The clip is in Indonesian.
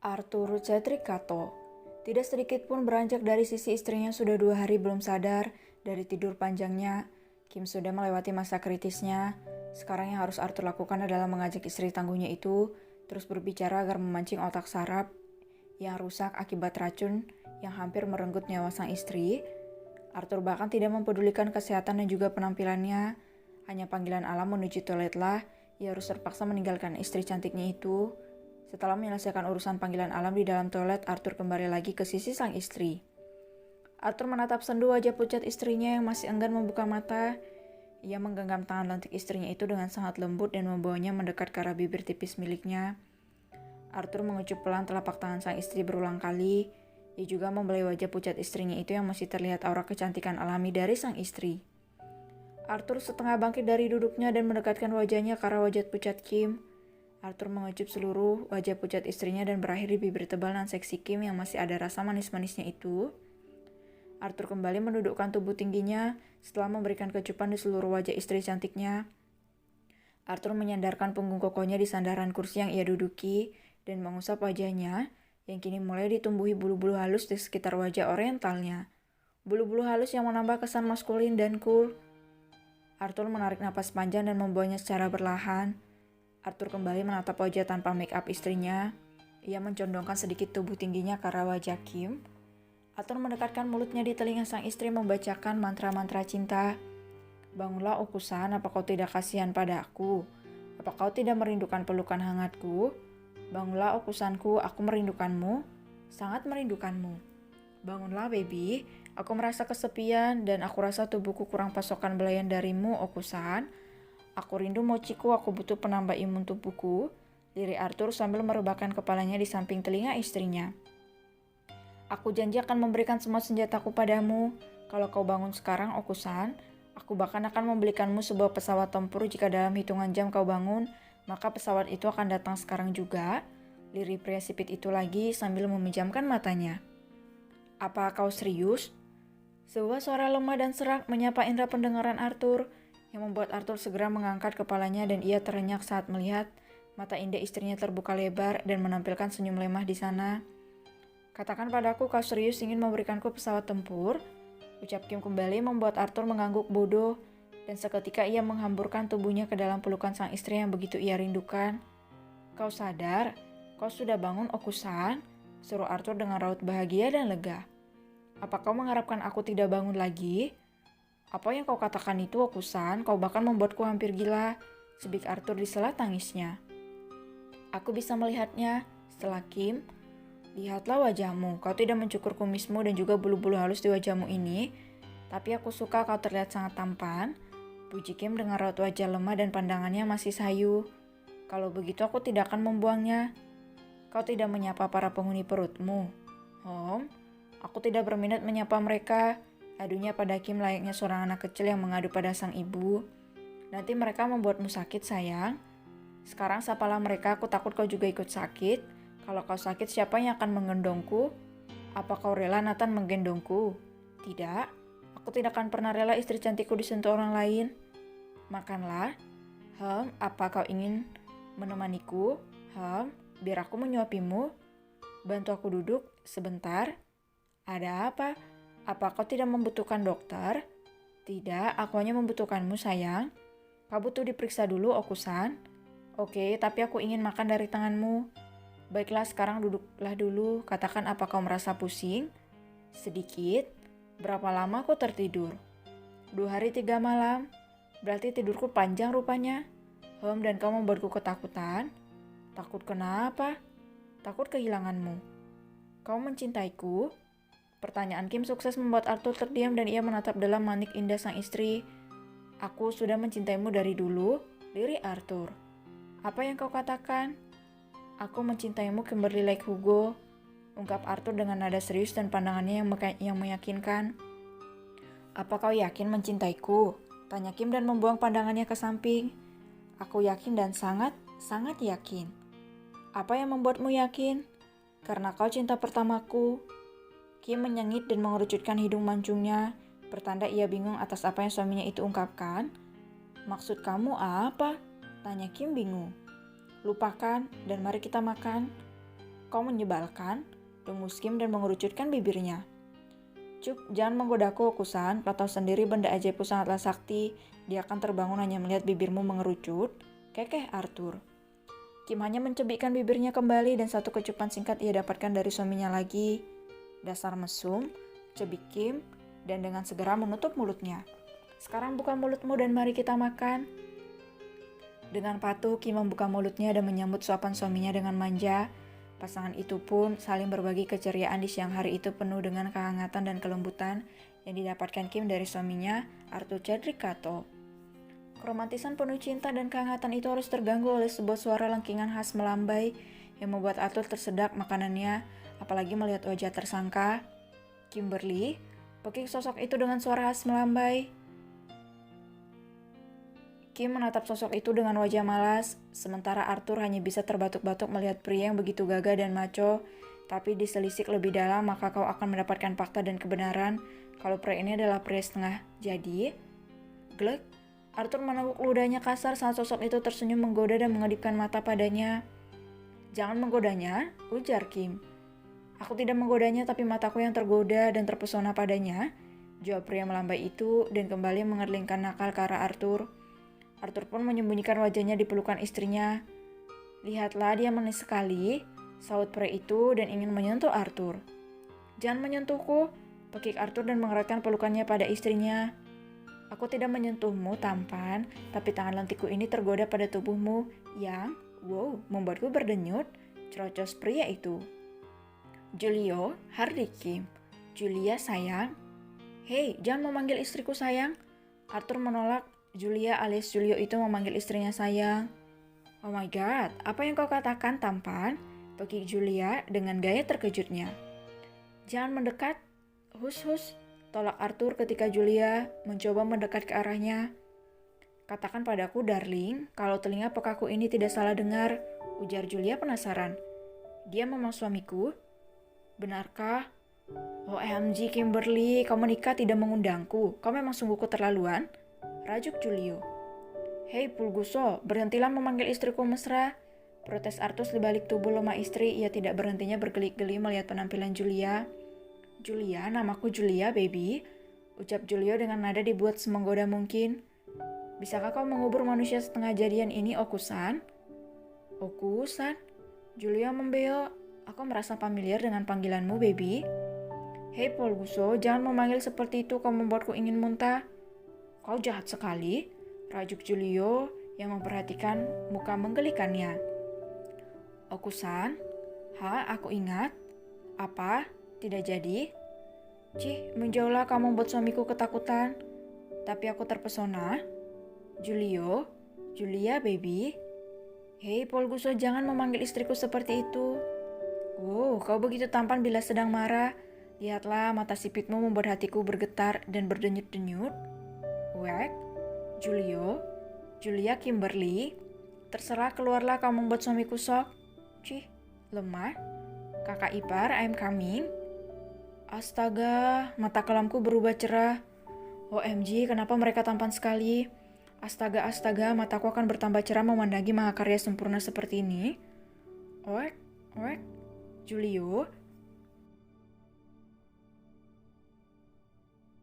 Arthur Cedric Cato. Tidak sedikit pun beranjak dari sisi istrinya sudah 2 hari belum sadar dari tidur panjangnya. Kim sudah melewati masa kritisnya. Sekarang yang harus Arthur lakukan adalah mengajak istri tangguhnya itu terus berbicara agar memancing otak saraf yang rusak akibat racun yang hampir merenggut nyawa sang istri. Arthur bahkan tidak mempedulikan kesehatan dan juga penampilannya. Hanya panggilan alam menuju toiletlah ia harus terpaksa meninggalkan istri cantiknya itu. Setelah menyelesaikan urusan panggilan alam di dalam toilet, Arthur kembali lagi ke sisi sang istri. Arthur menatap sendu wajah pucat istrinya yang masih enggan membuka mata. Ia menggenggam tangan lentik istrinya itu dengan sangat lembut dan membawanya mendekat ke arah bibir tipis miliknya. Arthur mengecup pelan telapak tangan sang istri berulang kali. Ia juga membelai wajah pucat istrinya itu yang masih terlihat aura kecantikan alami dari sang istri. Arthur setengah bangkit dari duduknya dan mendekatkan wajahnya ke arah wajah pucat Kim. Arthur mengecup seluruh wajah pucat istrinya dan berakhir di bibir tebal dan seksi Kim yang masih ada rasa manis-manisnya itu. Arthur kembali mendudukkan tubuh tingginya setelah memberikan kecupan di seluruh wajah istri cantiknya. Arthur menyandarkan punggung kokohnya di sandaran kursi yang ia duduki dan mengusap wajahnya yang kini mulai ditumbuhi bulu-bulu halus di sekitar wajah orientalnya. Bulu-bulu halus yang menambah kesan maskulin dan cool. Arthur menarik napas panjang dan membawanya secara perlahan. Arthur kembali menatap wajah tanpa make up istrinya. Ia mencondongkan sedikit tubuh tingginya ke arah wajah Kim. Arthur mendekatkan mulutnya di telinga sang istri membacakan mantra-mantra cinta. Bangunlah Okusan, apa kau tidak kasihan pada aku? Apa kau tidak merindukan pelukan hangatku? Bangunlah Okusanku, aku merindukanmu. Sangat merindukanmu. Bangunlah baby, aku merasa kesepian dan aku rasa tubuhku kurang pasokan belayan darimu Okusan. Aku rindu mochiku, aku butuh penambah imun tubuhku, lirik Arthur sambil merebahkan kepalanya di samping telinga istrinya. Aku janji akan memberikan semua senjataku padamu. Kalau kau bangun sekarang, Okusan, aku bahkan akan membelikanmu sebuah pesawat tempur jika dalam hitungan jam kau bangun, maka pesawat itu akan datang sekarang juga, lirik pria sipit itu lagi sambil memejamkan matanya. Apa kau serius? Sebuah suara lemah dan serak menyapa indera pendengaran Arthur, yang membuat Arthur segera mengangkat kepalanya dan ia terenyak saat melihat mata indah istrinya terbuka lebar dan menampilkan senyum lemah di sana. Katakan padaku kau serius ingin memberikanku pesawat tempur? Ucap Kim kembali membuat Arthur mengangguk bodoh dan seketika ia menghamburkan tubuhnya ke dalam pelukan sang istri yang begitu ia rindukan. Kau sadar? Kau sudah bangun Okusan? Suruh Arthur dengan raut bahagia dan lega. Apa kau mengharapkan aku tidak bangun lagi? Apa yang kau katakan itu, Okusan? Kau bahkan membuatku hampir gila, sebik Arthur di sela tangisnya. Aku bisa melihatnya, setelah Kim. Lihatlah wajahmu, kau tidak mencukur kumismu dan juga bulu-bulu halus di wajahmu ini. Tapi aku suka kau terlihat sangat tampan. Puji Kim dengan raut wajah lemah dan pandangannya masih sayu. Kalau begitu aku tidak akan membuangnya. Kau tidak menyapa para penghuni perutmu. Aku tidak berminat menyapa mereka. Adunya pada Kim layaknya seorang anak kecil yang mengadu pada sang ibu. Nanti mereka membuatmu sakit, sayang. Sekarang sapalah mereka, aku takut kau juga ikut sakit. Kalau kau sakit, siapa yang akan menggendongku? Apa kau rela Nathan menggendongku? Tidak, aku tidak akan pernah rela istri cantikku disentuh orang lain. Makanlah. Apa kau ingin menemaniku? Biar aku menyuapimu. Bantu aku duduk sebentar. Ada apa? Apa kau tidak membutuhkan dokter? Tidak, aku hanya membutuhkanmu sayang. Kau butuh diperiksa dulu, Okusan. Oke, tapi aku ingin makan dari tanganmu. Baiklah, sekarang duduklah dulu. Katakan apa kau merasa pusing? Sedikit. Berapa lama kau tertidur? 2 hari 3 malam. Berarti tidurku panjang rupanya. Dan kau membuatku ketakutan. Takut kenapa? Takut kehilanganmu. Kau mencintaiku? Pertanyaan Kim sukses membuat Arthur terdiam dan ia menatap dalam manik indah sang istri. Aku sudah mencintaimu dari dulu, lirik Arthur. Apa yang kau katakan? Aku mencintaimu, Kimberly Lake Hugo. ungkap Arthur dengan nada serius dan pandangannya yang meyakinkan. Apa kau yakin mencintaiku? Tanya Kim dan membuang pandangannya ke samping. Aku yakin dan sangat yakin. Apa yang membuatmu yakin? Karena kau cinta pertamaku. Kim menyengit dan mengerucutkan hidung mancungnya, pertanda ia bingung atas apa yang suaminya itu ungkapkan. Maksud kamu apa? Tanya Kim bingung. Lupakan dan mari kita makan. Kau menyebalkan, dengus Kim dan mengerucutkan bibirnya. Cuk, jangan menggodaku, Okusan. Kau tahu sendiri benda ajaibku sangatlah sakti. Dia akan terbangun hanya melihat bibirmu mengerucut. Kekeh Arthur. Kim hanya mencebikkan bibirnya kembali dan satu kecupan singkat ia dapatkan dari suaminya lagi. Dasar mesum, cebik Kim, dan dengan segera menutup mulutnya. Sekarang buka mulutmu dan mari kita makan. Dengan patuh, Kim membuka mulutnya dan menyambut suapan suaminya dengan manja. Pasangan itu pun saling berbagi keceriaan di siang hari itu penuh dengan kehangatan dan kelembutan yang didapatkan Kim dari suaminya, Arthur Cedric Cato. Keromantisan penuh cinta dan kehangatan itu harus terganggu oleh sebuah suara lengkingan khas melambai yang membuat Arthur tersedak makanannya, apalagi melihat wajah tersangka. Kimberly, pekik sosok itu dengan suara khas melambai. Kim menatap sosok itu dengan wajah malas, sementara Arthur hanya bisa terbatuk-batuk melihat pria yang begitu gagah dan maco. Tapi diselisik lebih dalam, maka kau akan mendapatkan fakta dan kebenaran kalau pria ini adalah pria setengah jadi. Glek, Arthur meneguk ludahnya kasar saat sosok itu tersenyum menggoda dan mengedipkan mata padanya. Jangan menggodanya, ujar Kim. Aku tidak menggodanya, tapi mataku yang tergoda dan terpesona padanya, jawab pria melambai itu dan kembali mengerlingkan nakal ke arah Arthur. Arthur pun menyembunyikan wajahnya di pelukan istrinya. Lihatlah, dia manis sekali, saut pria itu dan ingin menyentuh Arthur. Jangan menyentuhku, pekik Arthur dan mengeratkan pelukannya pada istrinya. Aku tidak menyentuhmu, tampan, tapi tangan lentikku ini tergoda pada tubuhmu yang, membuatku berdenyut, cerocos pria itu. Julio, hardik Kim. Julia, sayang. Hei, jangan memanggil istriku sayang. Arthur menolak. Julia alias Julio itu memanggil istrinya sayang. Oh my god, apa yang kau katakan, tampan? Pekik Julia dengan gaya terkejutnya. Jangan mendekat. Hus, tolak Arthur ketika Julia mencoba mendekat ke arahnya. Katakan padaku, darling, kalau telinga pekaku ini tidak salah dengar, ujar Julia penasaran. Dia memang suamiku? Benarkah? OMG Kimberly, kau menikah tidak mengundangku. Kau memang sungguh keterlaluan. Rajuk Julio. Hei Pulguso, berhentilah memanggil istriku mesra. Protes Arthur di balik tubuh lemah istri, ia tidak berhentinya bergeli-geli melihat penampilan Julia. Julia, namaku Julia, baby. Ucap Julio dengan nada dibuat semenggoda mungkin. Bisakah kau mengubur manusia setengah jadian ini, Okusan? Okusan? Julia membeo. Aku merasa familiar dengan panggilanmu, baby. Hei Pulguso, jangan memanggil seperti itu, kau membuatku ingin muntah. Kau jahat sekali, rajuk Julio yang memperhatikan muka menggelikannya. Okusan, aku ingat. Apa? Tidak jadi? Cih, menjauhlah kamu membuat suamiku ketakutan. Tapi aku terpesona. Julio, Julia baby. Hei Polguso, jangan memanggil istriku seperti itu. Wow, kau begitu tampan bila sedang marah. Lihatlah, mata sipitmu membuat hatiku bergetar dan berdenyut-denyut. Wek, Julio, Julia Kimberly, terserah keluarlah kamu membuat suamiku sok. Cih, lemah. Kakak ipar, I'm coming. Astaga, mata kelamku berubah cerah. OMG, kenapa mereka tampan sekali? Astaga, mataku akan bertambah cerah memandangi mahakarya sempurna seperti ini. Oek, Julio,